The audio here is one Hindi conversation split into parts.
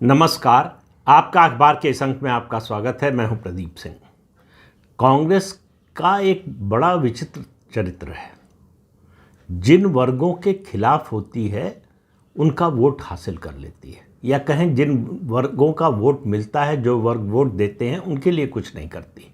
नमस्कार। आपका अखबार के इस अंक में आपका स्वागत है। मैं हूं प्रदीप सिंह। कांग्रेस का एक बड़ा विचित्र चरित्र है। जिन वर्गों के खिलाफ होती है उनका वोट हासिल कर लेती है, या कहें जिन वर्गों का वोट मिलता है, जो वर्ग वोट देते हैं, उनके लिए कुछ नहीं करती।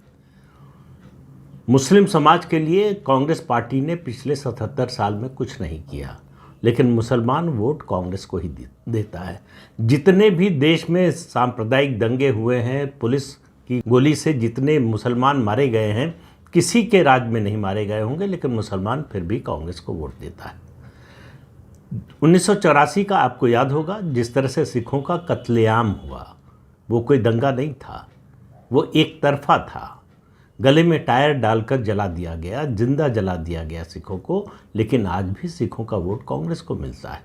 मुस्लिम समाज के लिए कांग्रेस पार्टी ने पिछले 77 साल में कुछ नहीं किया, लेकिन मुसलमान वोट कांग्रेस को ही देता है। जितने भी देश में सांप्रदायिक दंगे हुए हैं, पुलिस की गोली से जितने मुसलमान मारे गए हैं, किसी के राज में नहीं मारे गए होंगे, लेकिन मुसलमान फिर भी कांग्रेस को वोट देता है। 1984 का आपको याद होगा, जिस तरह से सिखों का कत्लेआम हुआ। वो कोई दंगा नहीं था, वो एक तरफा था। गले में टायर डालकर जला दिया गया, जिंदा जला दिया गया सिखों को, लेकिन आज भी सिखों का वोट कांग्रेस को मिलता है।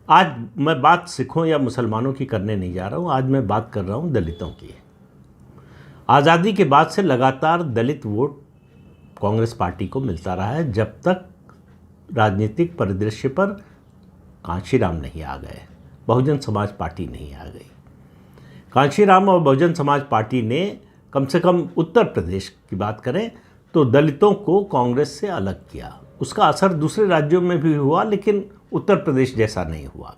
आज मैं बात सिखों या मुसलमानों की करने नहीं जा रहा हूँ, आज मैं बात कर रहा हूँ दलितों की। आज़ादी के बाद से लगातार दलित वोट कांग्रेस पार्टी को मिलता रहा है, जब तक राजनीतिक परिदृश्य पर कांशीराम नहीं आ गए, बहुजन समाज पार्टी नहीं आ गई। कांशीराम और बहुजन समाज पार्टी ने कम से कम उत्तर प्रदेश की बात करें तो दलितों को कांग्रेस से अलग किया। उसका असर दूसरे राज्यों में भी हुआ, लेकिन उत्तर प्रदेश जैसा नहीं हुआ।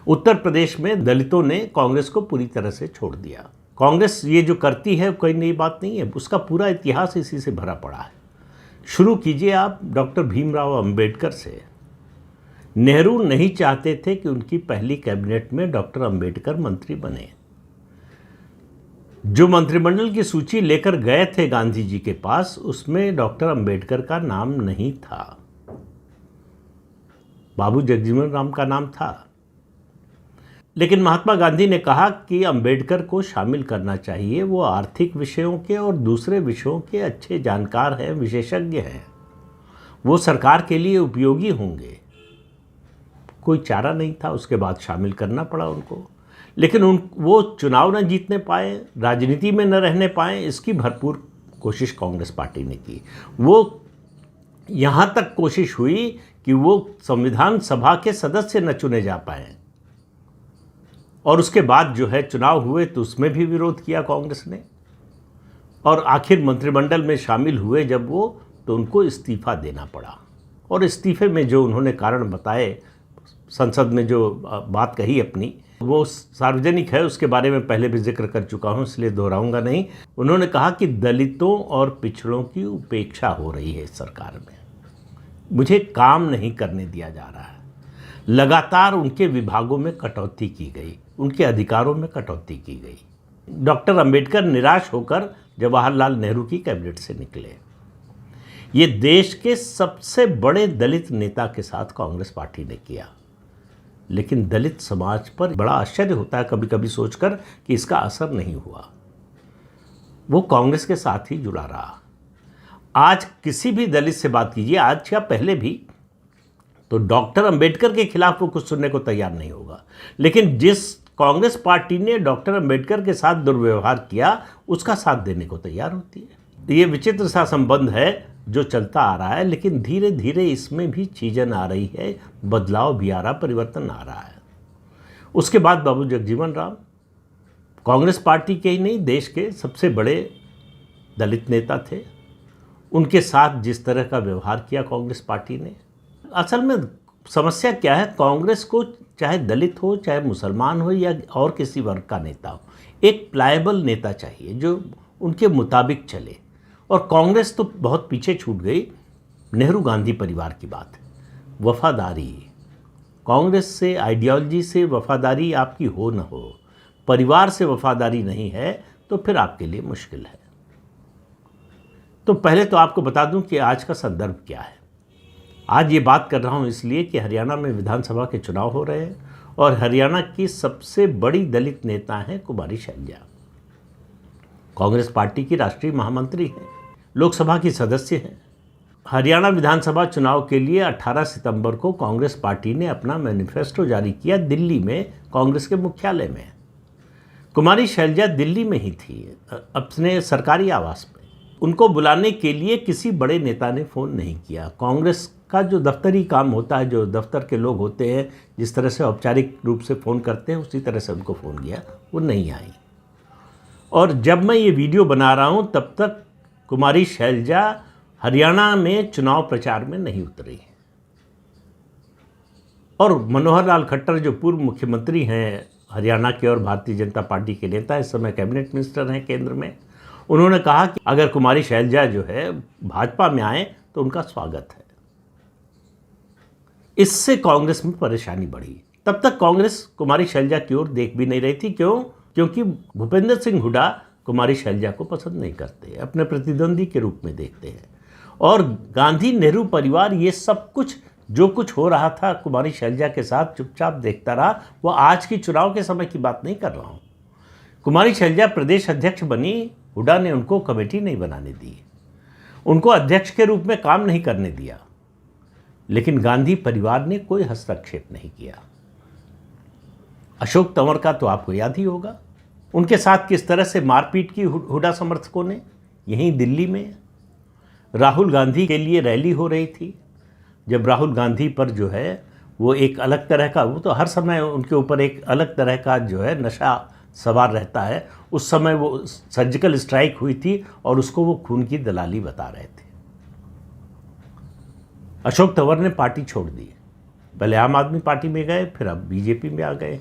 उत्तर प्रदेश में दलितों ने कांग्रेस को पूरी तरह से छोड़ दिया। कांग्रेस ये जो करती है कोई नई बात नहीं है, उसका पूरा इतिहास इसी से भरा पड़ा है। शुरू कीजिए आप डॉक्टर भीमराव अंबेडकर से। नेहरू नहीं चाहते थे कि उनकी पहली कैबिनेट में डॉक्टर अंबेडकर मंत्री बने। जो मंत्रिमंडल की सूची लेकर गए थे गांधी जी के पास, उसमें डॉक्टर अंबेडकर का नाम नहीं था, बाबू जगजीवन राम का नाम था। लेकिन महात्मा गांधी ने कहा कि अंबेडकर को शामिल करना चाहिए, वो आर्थिक विषयों के और दूसरे विषयों के अच्छे जानकार हैं, विशेषज्ञ हैं, वो सरकार के लिए उपयोगी होंगे। कोई चारा नहीं था, उसके बाद शामिल करना पड़ा उनको। लेकिन वो चुनाव न जीतने पाए, राजनीति में न रहने पाए, इसकी भरपूर कोशिश कांग्रेस पार्टी ने की। वो यहाँ तक कोशिश हुई कि वो संविधान सभा के सदस्य न चुने जा पाए, और उसके बाद जो है चुनाव हुए तो उसमें भी विरोध किया कांग्रेस ने, और आखिर मंत्रिमंडल में शामिल हुए जब वो, तो उनको इस्तीफा देना पड़ा। और इस्तीफे में जो उन्होंने कारण बताए, संसद में जो बात कही अपनी, वो सार्वजनिक है, उसके बारे में पहले भी जिक्र कर चुका हूँ, इसलिए दोहराऊंगा नहीं। उन्होंने कहा कि दलितों और पिछड़ों की उपेक्षा हो रही है इस सरकार में, मुझे काम नहीं करने दिया जा रहा है। लगातार उनके विभागों में कटौती की गई, उनके अधिकारों में कटौती की गई। डॉक्टर अंबेडकर निराश होकर जवाहरलाल नेहरू की कैबिनेट से निकले। ये देश के सबसे बड़े दलित नेता के साथ कांग्रेस पार्टी ने किया, लेकिन दलित समाज पर बड़ा आश्चर्य होता है कभी कभी सोचकर कि इसका असर नहीं हुआ। वो कांग्रेस के साथ ही जुड़ा रहा। आज किसी भी दलित से बात कीजिए, आज या पहले भी, तो डॉक्टर अंबेडकर के खिलाफ वो कुछ सुनने को तैयार नहीं होगा। लेकिन जिस कांग्रेस पार्टी ने डॉक्टर अंबेडकर के साथ दुर्व्यवहार किया, उसका साथ देने को तैयार होती है। ये विचित्र सा संबंध है जो चलता आ रहा है, लेकिन धीरे धीरे इसमें भी चीज़ें आ रही है, बदलाव भी आ रहा, परिवर्तन आ रहा है। उसके बाद बाबू जगजीवन राम कांग्रेस पार्टी के ही नहीं, देश के सबसे बड़े दलित नेता थे। उनके साथ जिस तरह का व्यवहार किया कांग्रेस पार्टी ने, असल में समस्या क्या है, कांग्रेस को चाहे दलित हो, चाहे मुसलमान हो, या और किसी वर्ग का नेता हो, एक प्लायबल नेता चाहिए जो उनके मुताबिक चले। और कांग्रेस तो बहुत पीछे छूट गई। नेहरू गांधी परिवार की बात है, वफादारी, कांग्रेस से, आइडियोलॉजी से वफादारी आपकी हो न हो, परिवार से वफादारी नहीं है तो फिर आपके लिए मुश्किल है। तो पहले तो आपको बता दूं कि आज का संदर्भ क्या है। आज ये बात कर रहा हूं इसलिए कि हरियाणा में विधानसभा के चुनाव हो रहे हैं, और हरियाणा की सबसे बड़ी दलित नेता हैं कुमारी शैलजा। कांग्रेस पार्टी की राष्ट्रीय महामंत्री हैं, लोकसभा की सदस्य हैं। हरियाणा विधानसभा चुनाव के लिए 18 सितंबर को कांग्रेस पार्टी ने अपना मैनिफेस्टो जारी किया, दिल्ली में कांग्रेस के मुख्यालय में। कुमारी शैलजा दिल्ली में ही थी, अपने सरकारी आवास में। उनको बुलाने के लिए किसी बड़े नेता ने फ़ोन नहीं किया। कांग्रेस का जो दफ्तरी काम होता है, जो दफ्तर के लोग होते हैं, जिस तरह से औपचारिक रूप से फ़ोन करते हैं उसी तरह से उनको फ़ोन किया, वो नहीं आई। और जब मैं ये वीडियो बना रहा हूँ तब तक कुमारी शैलजा हरियाणा में चुनाव प्रचार में नहीं उतरी। और मनोहर लाल खट्टर जो पूर्व मुख्यमंत्री हैं हरियाणा के और भारतीय जनता पार्टी के नेता, इस समय कैबिनेट मिनिस्टर हैं केंद्र में, उन्होंने कहा कि अगर कुमारी शैलजा जो है भाजपा में आए तो उनका स्वागत है। इससे कांग्रेस में परेशानी बढ़ी। तब तक कांग्रेस कुमारी शैलजा की ओर देख भी नहीं रही थी। क्यों? क्योंकि भूपेंद्र सिंह हुड्डा कुमारी शैलजा को पसंद नहीं करते, अपने प्रतिद्वंदी के रूप में देखते हैं। और गांधी नेहरू परिवार ये सब कुछ जो कुछ हो रहा था कुमारी शैलजा के साथ चुपचाप देखता रहा। वो आज की चुनाव के समय की बात नहीं कर रहा हूँ। कुमारी शैलजा प्रदेश अध्यक्ष बनी, हुड्डा ने उनको कमेटी नहीं बनाने दी, उनको अध्यक्ष के रूप में काम नहीं करने दिया, लेकिन गांधी परिवार ने कोई हस्तक्षेप नहीं किया। अशोक तंवर का तो आपको याद ही होगा, उनके साथ किस तरह से मारपीट की हुड्डा समर्थकों ने। यहीं दिल्ली में राहुल गांधी के लिए रैली हो रही थी, जब राहुल गांधी पर जो है वो एक अलग तरह का, वो तो हर समय उनके ऊपर एक अलग तरह का जो है नशा सवार रहता है, उस समय वो सर्जिकल स्ट्राइक हुई थी और उसको वो खून की दलाली बता रहे थे। अशोक तंवर ने पार्टी छोड़ दी, पहले आम आदमी पार्टी में गए, फिर अब बीजेपी में आ गए।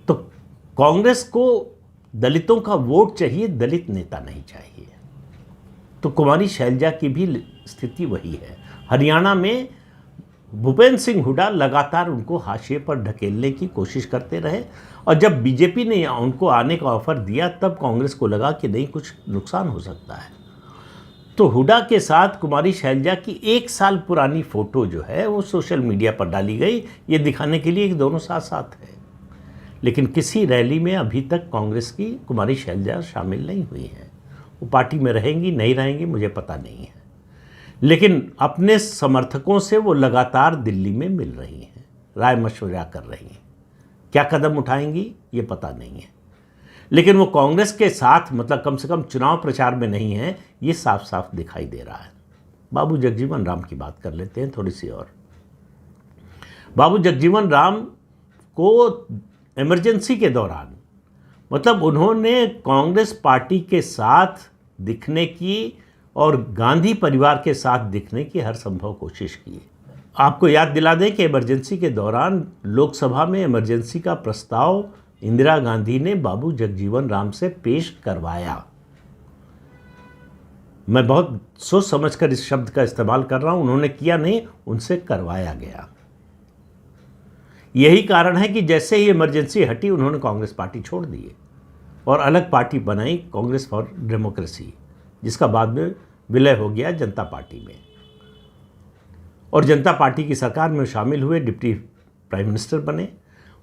तो कांग्रेस को दलितों का वोट चाहिए, दलित नेता नहीं चाहिए। तो कुमारी शैलजा की भी स्थिति वही है। हरियाणा में भूपेंद्र सिंह हुड्डा लगातार उनको हाशिए पर ढकेलने की कोशिश करते रहे, और जब बीजेपी ने उनको आने का ऑफर दिया तब कांग्रेस को लगा कि नहीं, कुछ नुकसान हो सकता है। तो हुड्डा के साथ कुमारी शैलजा की 1 साल पुरानी फ़ोटो जो है वो सोशल मीडिया पर डाली गई, ये दिखाने के लिए कि दोनों साथ साथ है। लेकिन किसी रैली में अभी तक कांग्रेस की कुमारी शैलजा शामिल नहीं हुई है। वो पार्टी में रहेंगी नहीं रहेंगी मुझे पता नहीं है, लेकिन अपने समर्थकों से वो लगातार दिल्ली में मिल रही हैं, राय मशवरा कर रही हैं। क्या कदम उठाएंगी ये पता नहीं है, लेकिन वो कांग्रेस के साथ, मतलब कम से कम चुनाव प्रचार में नहीं है, ये साफ साफ दिखाई दे रहा है। बाबू जगजीवन राम की बात कर लेते हैं थोड़ी सी और। बाबू जगजीवन राम को इमरजेंसी के दौरान, मतलब उन्होंने कांग्रेस पार्टी के साथ दिखने की और गांधी परिवार के साथ दिखने की हर संभव कोशिश की। आपको याद दिला दें कि इमरजेंसी के दौरान लोकसभा में इमरजेंसी का प्रस्ताव इंदिरा गांधी ने बाबू जगजीवन राम से पेश करवाया। मैं बहुत सोच समझकर इस शब्द का इस्तेमाल कर रहा हूं, उन्होंने किया नहीं, उनसे करवाया गया। यही कारण है कि जैसे ही इमरजेंसी हटी उन्होंने कांग्रेस पार्टी छोड़ दी और अलग पार्टी बनाई, कांग्रेस फॉर डेमोक्रेसी, जिसका बाद में विलय हो गया जनता पार्टी में। और जनता पार्टी की सरकार में शामिल हुए, डिप्टी प्राइम मिनिस्टर बने।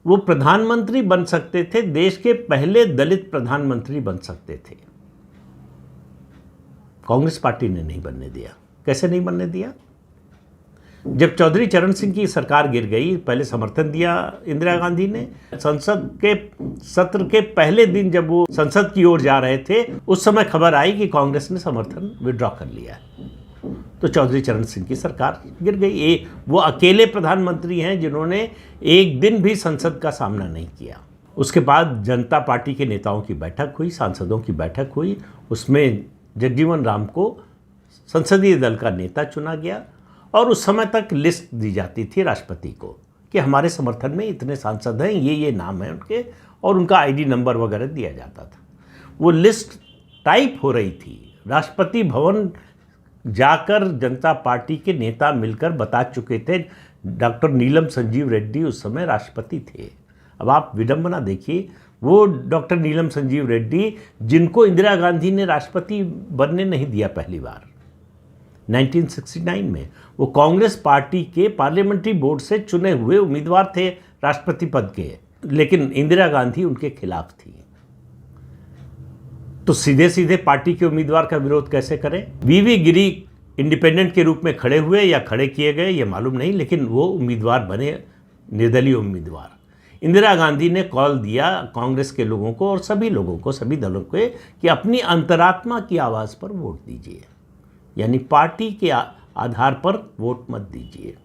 वो प्रधानमंत्री बन सकते थे, देश के पहले दलित प्रधानमंत्री बन सकते थे। कांग्रेस पार्टी ने नहीं बनने दिया। कैसे नहीं बनने दिया? जब चौधरी चरण सिंह की सरकार गिर गई, पहले समर्थन दिया इंदिरा गांधी ने। संसद के सत्र के पहले दिन जब वो संसद की ओर जा रहे थे, उस समय खबर आई कि कांग्रेस ने समर्थन विड्रॉ कर लिया, तो चौधरी चरण सिंह की सरकार गिर गई। वो अकेले प्रधानमंत्री हैं जिन्होंने एक दिन भी संसद का सामना नहीं किया। उसके बाद जनता पार्टी के नेताओं की बैठक हुई, सांसदों की बैठक हुई, उसमें जगजीवन राम को संसदीय दल का नेता चुना गया और उस समय तक लिस्ट दी जाती थी राष्ट्रपति को कि हमारे समर्थन में इतने सांसद हैं, ये नाम है उनके, और उनका आईडी नंबर वगैरह दिया जाता था। वो लिस्ट टाइप हो रही थी। राष्ट्रपति भवन जाकर जनता पार्टी के नेता मिलकर बता चुके थे। डॉक्टर नीलम संजीव रेड्डी उस समय राष्ट्रपति थे। अब आप विडंबना देखिए, वो डॉक्टर नीलम संजीव रेड्डी जिनको इंदिरा गांधी ने राष्ट्रपति बनने नहीं दिया पहली बार 1969 में, वो कांग्रेस पार्टी के पार्लियामेंट्री बोर्ड से चुने हुए उम्मीदवार थे राष्ट्रपति पद के, लेकिन इंदिरा गांधी उनके खिलाफ थी। तो सीधे सीधे पार्टी के उम्मीदवार का विरोध कैसे करें? वीवी गिरी इंडिपेंडेंट के रूप में खड़े हुए या खड़े किए गए ये मालूम नहीं, लेकिन वो उम्मीदवार बने, निर्दलीय उम्मीदवार। इंदिरा गांधी ने कॉल दिया कांग्रेस के लोगों को और सभी लोगों को, सभी दलों को, कि अपनी अंतरात्मा की आवाज़ पर वोट दीजिए। यानी पार्टी के आधार पर वोट मत दीजिए।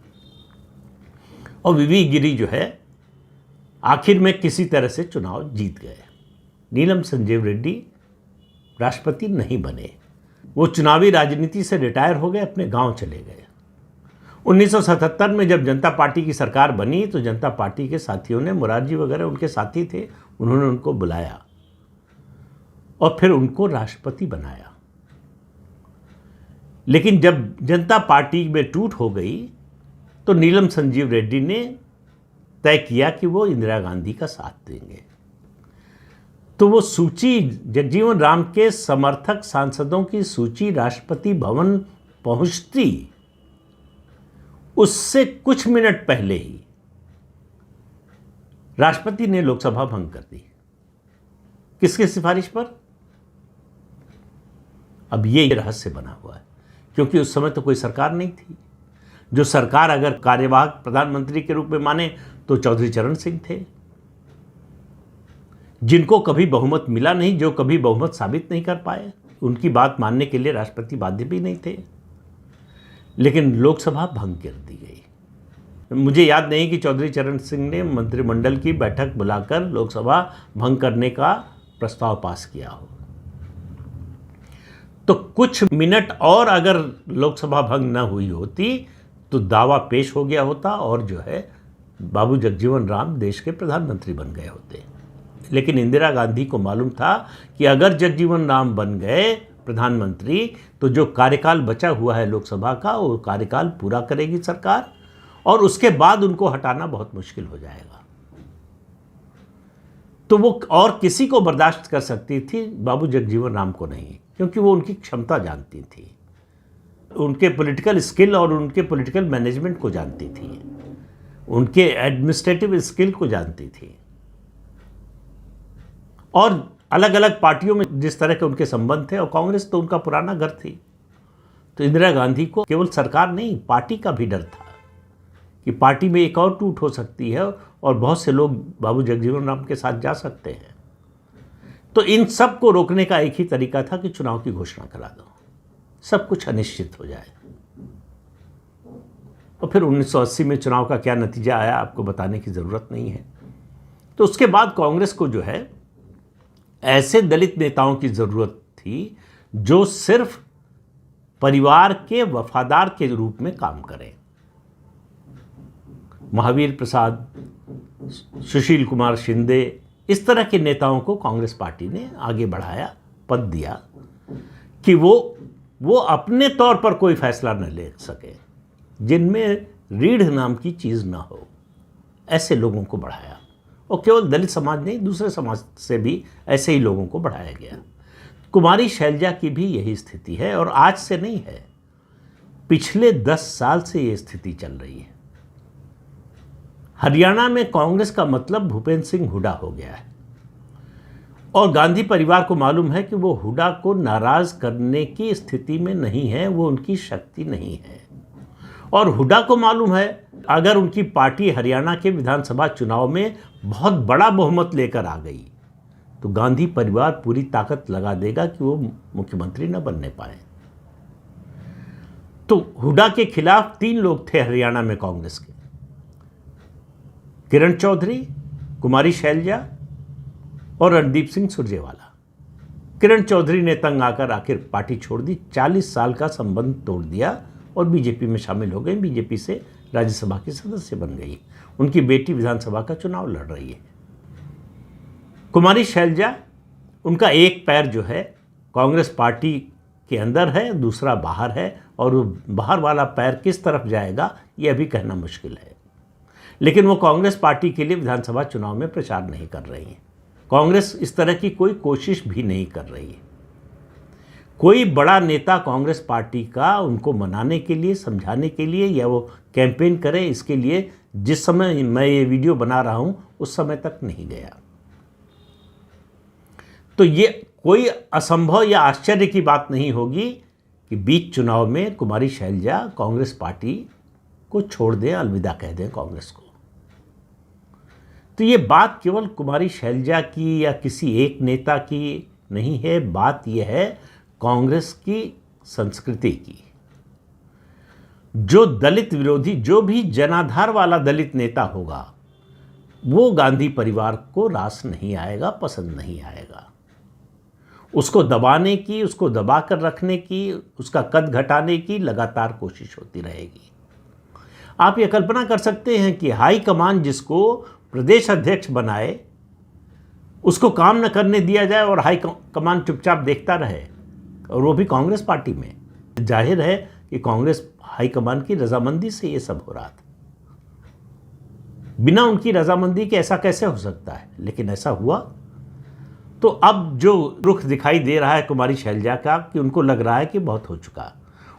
और वीवी गिरी जो है आखिर में किसी तरह से चुनाव जीत गए। नीलम संजीव रेड्डी राष्ट्रपति नहीं बने, वो चुनावी राजनीति से रिटायर हो गए, अपने गांव चले गए। 1977 में जब जनता पार्टी की सरकार बनी तो जनता पार्टी के साथियों ने, मुरारजी वगैरह उनके साथी थे, उन्होंने उनको बुलाया और फिर उनको राष्ट्रपति बनाया। लेकिन जब जनता पार्टी में टूट हो गई तो नीलम संजीव रेड्डी ने तय किया कि वो इंदिरा गांधी का साथ देंगे। तो वो सूची, जगजीवन राम के समर्थक सांसदों की सूची राष्ट्रपति भवन पहुंचती उससे कुछ मिनट पहले ही राष्ट्रपति ने लोकसभा भंग कर दी। किसके सिफारिश पर? अब ये रहस्य बना हुआ है, क्योंकि उस समय तो कोई सरकार नहीं थी। जो सरकार अगर कार्यवाहक प्रधानमंत्री के रूप में माने तो चौधरी चरण सिंह थे, जिनको कभी बहुमत मिला नहीं, जो कभी बहुमत साबित नहीं कर पाए। उनकी बात मानने के लिए राष्ट्रपति बाध्य भी नहीं थे। लेकिन लोकसभा भंग कर दी गई। मुझे याद नहीं कि चौधरी चरण सिंह ने मंत्रिमंडल की बैठक बुलाकर लोकसभा भंग करने का प्रस्ताव पास किया हो। तो कुछ मिनट और अगर लोकसभा भंग न हुई होती तो दावा पेश हो गया होता और जो है बाबू जगजीवन राम देश के प्रधानमंत्री बन गए होते। लेकिन इंदिरा गांधी को मालूम था कि अगर जगजीवन राम बन गए प्रधानमंत्री तो जो कार्यकाल बचा हुआ है लोकसभा का, वो कार्यकाल पूरा करेगी सरकार और उसके बाद उनको हटाना बहुत मुश्किल हो जाएगा। तो वो और किसी को बर्दाश्त कर सकती थी, बाबू जगजीवन राम को नहीं, क्योंकि वो उनकी क्षमता जानती थी, उनके पॉलिटिकल स्किल और उनके पॉलिटिकल मैनेजमेंट को जानती थी, उनके एडमिनिस्ट्रेटिव स्किल को जानती थी। और अलग अलग पार्टियों में जिस तरह के उनके संबंध थे, और कांग्रेस तो उनका पुराना घर थी, तो इंदिरा गांधी को केवल सरकार नहीं, पार्टी का भी डर था कि पार्टी में एक और टूट हो सकती है और बहुत से लोग बाबू जगजीवन राम के साथ जा सकते हैं। तो इन सब को रोकने का एक ही तरीका था कि चुनाव की घोषणा करा दो, सब कुछ अनिश्चित हो जाए। और फिर 1980 में चुनाव का क्या नतीजा आया आपको बताने की ज़रूरत नहीं है। तो उसके बाद कांग्रेस को जो है ऐसे दलित नेताओं की ज़रूरत थी जो सिर्फ परिवार के वफादार के रूप में काम करें। महावीर प्रसाद, सुशील कुमार शिंदे, इस तरह के नेताओं को कांग्रेस पार्टी ने आगे बढ़ाया, पद दिया कि वो अपने तौर पर कोई फैसला न ले सके, जिनमें रीढ़ नाम की चीज़ ना हो, ऐसे लोगों को बढ़ाया। और केवल दलित समाज नहीं, दूसरे समाज से भी ऐसे ही लोगों को बढ़ाया गया। कुमारी शैलजा की भी यही स्थिति है और आज से नहीं है, पिछले 10 साल से ये स्थिति चल रही है। हरियाणा में कांग्रेस का मतलब भूपेंद्र सिंह हुड्डा हो गया है और गांधी परिवार को मालूम है कि वो हुड्डा को नाराज करने की स्थिति में नहीं है, वो उनकी शक्ति नहीं है। और हुड्डा को मालूम है अगर उनकी पार्टी हरियाणा के विधानसभा चुनाव में बहुत बड़ा बहुमत लेकर आ गई तो गांधी परिवार पूरी ताकत लगा देगा कि वो मुख्यमंत्री न बनने पाए। तो हुड्डा के खिलाफ 3 लोग थे हरियाणा में कांग्रेस के, किरण चौधरी, कुमारी शैलजा और रणदीप सिंह सुरजेवाला। किरण चौधरी ने तंग आकर आखिर पार्टी छोड़ दी, 40 साल का संबंध तोड़ दिया और बीजेपी में शामिल हो गई, बीजेपी से राज्यसभा की सदस्य बन गई। उनकी बेटी विधानसभा का चुनाव लड़ रही है। कुमारी शैलजा, उनका एक पैर जो है कांग्रेस पार्टी के अंदर है, दूसरा बाहर है, और बाहर वाला पैर किस तरफ जाएगा ये अभी कहना मुश्किल है। लेकिन वो कांग्रेस पार्टी के लिए विधानसभा चुनाव में प्रचार नहीं कर रही है। कांग्रेस इस तरह की कोई कोशिश भी नहीं कर रही है। कोई बड़ा नेता कांग्रेस पार्टी का उनको मनाने के लिए, समझाने के लिए या वो कैंपेन करे, इसके लिए जिस समय मैं ये वीडियो बना रहा हूँ उस समय तक नहीं गया। तो ये कोई असंभव या आश्चर्य की बात नहीं होगी कि बीच चुनाव में कुमारी शैलजा कांग्रेस पार्टी को छोड़ दें, अलविदा कह दें कांग्रेस को। तो ये बात केवल कुमारी शैलजा की या किसी एक नेता की नहीं है, बात यह है कांग्रेस की संस्कृति की। जो दलित विरोधी, जो भी जनाधार वाला दलित नेता होगा, वो गांधी परिवार को रास नहीं आएगा, पसंद नहीं आएगा। उसको दबाने की, उसको दबा कर रखने की, उसका कद घटाने की लगातार कोशिश होती रहेगी। आप ये कल्पना कर सकते हैं कि हाईकमान जिसको प्रदेश अध्यक्ष बनाए, उसको काम न करने दिया जाए और हाईकमान चुपचाप देखता रहे, और वो भी कांग्रेस पार्टी में। जाहिर है कि कांग्रेस हाईकमान की रजामंदी से ये सब हो रहा था। बिना उनकी रजामंदी के ऐसा कैसे हो सकता है, लेकिन ऐसा हुआ। तो अब जो रुख दिखाई दे रहा है कुमारी शैलजा का, कि उनको लग रहा है कि बहुत हो चुका।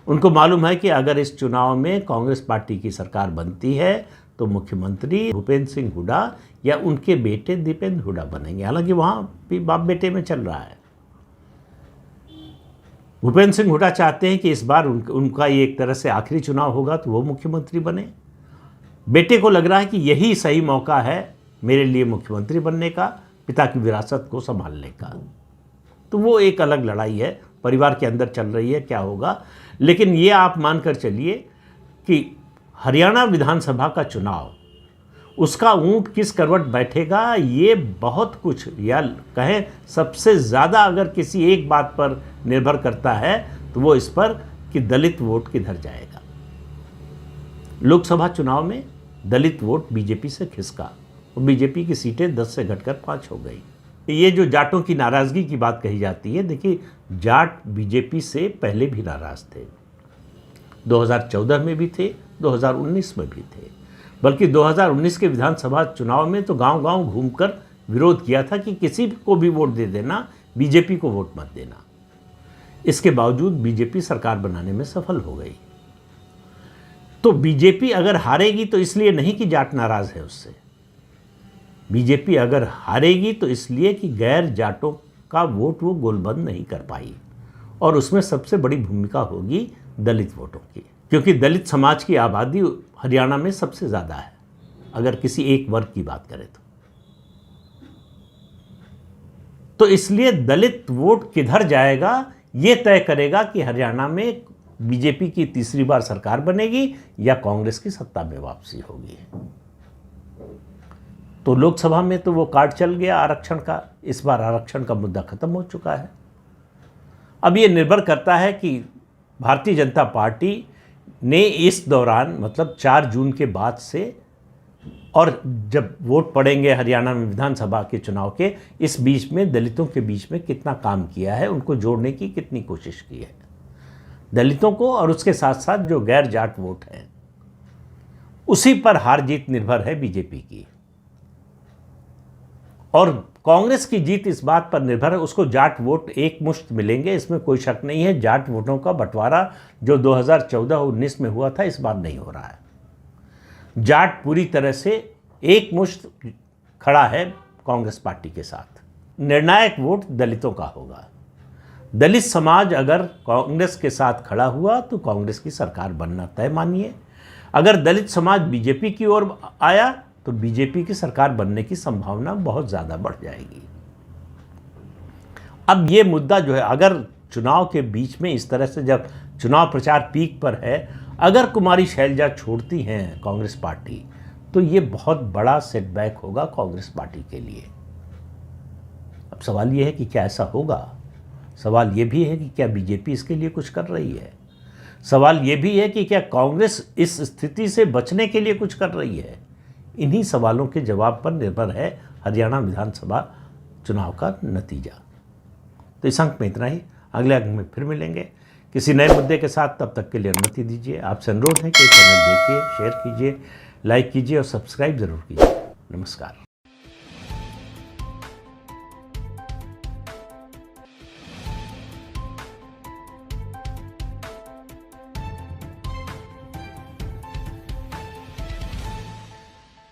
उनको मालूम है कि अगर इस चुनाव में कांग्रेस पार्टी की सरकार बनती है तो मुख्यमंत्री भूपेंद्र सिंह हुड्डा या उनके बेटे दीपेंद्र हुड्डा बनेंगे। हालांकि वहां भी बाप बेटे में चल रहा है। भूपेंद्र सिंह हुड्डा चाहते हैं कि इस बार उनका ये एक तरह से आखिरी चुनाव होगा तो वो मुख्यमंत्री बने। बेटे को लग रहा है कि यही सही मौका है मेरे लिए मुख्यमंत्री बनने का, पिता की विरासत को संभालने का। तो वो एक अलग लड़ाई है, परिवार के अंदर चल रही है, क्या होगा। लेकिन ये आप मानकर चलिए कि हरियाणा विधानसभा का चुनाव, उसका ऊंट किस करवट बैठेगा, ये बहुत कुछ, या कहें सबसे ज़्यादा अगर किसी एक बात पर निर्भर करता है तो वो इस पर कि दलित वोट किधर जाएगा। लोकसभा चुनाव में दलित वोट बीजेपी से खिसका और बीजेपी की सीटें 10 से घटकर 5 हो गई। ये जो जाटों की नाराज़गी की बात कही जाती है, देखिए जाट बीजेपी से पहले भी नाराज़ थे, 2014 में भी थे, 2019 में भी थे। बल्कि 2019 के विधानसभा चुनाव में तो गांव-गांव घूमकर विरोध किया था कि किसी को भी वोट दे देना, बीजेपी को वोट मत देना। इसके बावजूद बीजेपी सरकार बनाने में सफल हो गई। तो बीजेपी अगर हारेगी तो इसलिए नहीं कि जाट नाराज़ है उससे। बीजेपी अगर हारेगी तो इसलिए कि गैर जाटों का वोट वो गोलबंद नहीं कर पाई, और उसमें सबसे बड़ी भूमिका होगी दलित वोटों की, क्योंकि दलित समाज की आबादी हरियाणा में सबसे ज़्यादा है अगर किसी एक वर्ग की बात करें तो इसलिए दलित वोट किधर जाएगा ये तय करेगा कि हरियाणा में बीजेपी की तीसरी बार सरकार बनेगी या कांग्रेस की सत्ता में वापसी होगी। तो लोकसभा में तो वो कार्ड चल गया आरक्षण का, इस बार आरक्षण का मुद्दा खत्म हो चुका है। अब ये निर्भर करता है कि भारतीय जनता पार्टी ने इस दौरान, मतलब 4 जून के बाद से, और जब वोट पड़ेंगे हरियाणा में विधानसभा के चुनाव के, इस बीच में दलितों के बीच में कितना काम किया है, उनको जोड़ने की कितनी कोशिश की है दलितों को, और उसके साथ साथ जो गैर जाट वोट हैं, उसी पर हार जीत निर्भर है बीजेपी की। और कांग्रेस की जीत इस बात पर निर्भर है, उसको जाट वोट एक मुश्त मिलेंगे, इसमें कोई शक नहीं है। जाट वोटों का बंटवारा जो 2014-19 में हुआ था, इस बार नहीं हो रहा है। जाट पूरी तरह से एक मुश्त खड़ा है कांग्रेस पार्टी के साथ। निर्णायक वोट दलितों का होगा। दलित समाज अगर कांग्रेस के साथ खड़ा हुआ तो कांग्रेस की सरकार बनना तय मानिए। अगर दलित समाज बीजेपी की ओर आया तो बीजेपी की सरकार बनने की संभावना बहुत ज़्यादा बढ़ जाएगी। अब ये मुद्दा जो है, अगर चुनाव के बीच में इस तरह से, जब चुनाव प्रचार पीक पर है, अगर कुमारी शैलजा छोड़ती हैं कांग्रेस पार्टी, तो ये बहुत बड़ा सेटबैक होगा कांग्रेस पार्टी के लिए। अब सवाल ये है कि क्या ऐसा होगा। सवाल ये भी है कि क्या बीजेपी इसके लिए कुछ कर रही है। सवाल ये भी है कि क्या कांग्रेस इस स्थिति से बचने के लिए कुछ कर रही है। इन्हीं सवालों के जवाब पर निर्भर है हरियाणा विधानसभा चुनाव का नतीजा। तो इस अंक में इतना ही। अगले अंक में फिर मिलेंगे किसी नए मुद्दे के साथ। तब तक के लिए अनुमति दीजिए। आपसे अनुरोध है कि चैनल देखिए, शेयर कीजिए, लाइक कीजिए और सब्सक्राइब ज़रूर कीजिए। नमस्कार।